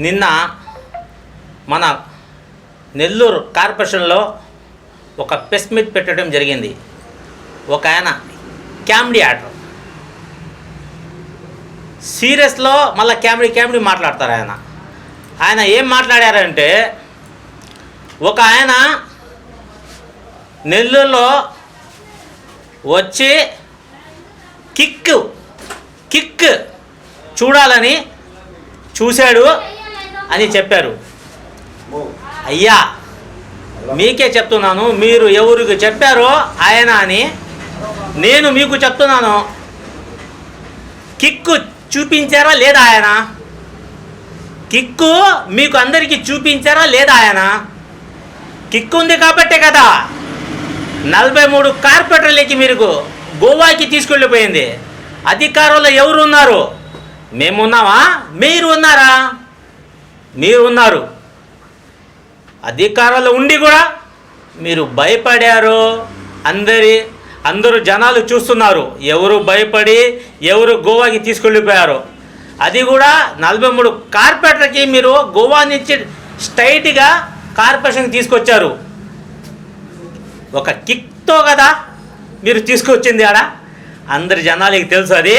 నిన్న మన నెల్లూరు కార్పొరేషన్లో ఒక ప్రెస్ మీట్ పెట్టడం జరిగింది. ఒక ఆయన కామెడీ యాక్టర్, సీరియస్లో మళ్ళీ కామెడీ మాట్లాడతారు. ఆయన ఏం మాట్లాడారంటే, ఒక ఆయన నెల్లూరులో వచ్చి కిక్ చూడాలని చూశాడు అని చెప్పారు. అయ్యా, మీకే చెప్తున్నాను, మీరు ఎవరికి చెప్పారో ఆయన అని నేను మీకు చెప్తున్నాను. కిక్కు చూపించారా లేదా ఆయన? కిక్కు మీకు అందరికీ చూపించారా లేదా ఆయన? కిక్కు ఉంది కాబట్టే కదా 43 కార్పొరేటర్లకి మీరు గోవాకి తీసుకెళ్ళిపోయింది. అధికారంలో ఎవరు ఉన్నారు? మేమున్నామా? మీరు ఉన్నారా? మీరు ఉన్నారు. అధికారంలో ఉండి కూడా మీరు భయపడారు. అందరూ జనాలు చూస్తున్నారు, ఎవరు భయపడి ఎవరు గోవాకి తీసుకెళ్ళిపోయారు. అది కూడా 43 కార్పొరేటర్కి మీరు గోవా నుంచి స్ట్రైట్గా కార్పొరేషన్కి తీసుకొచ్చారు. ఒక కిక్తో కదా మీరు తీసుకొచ్చింది. ఆడ అందరి జనాలకి తెలుసు అది.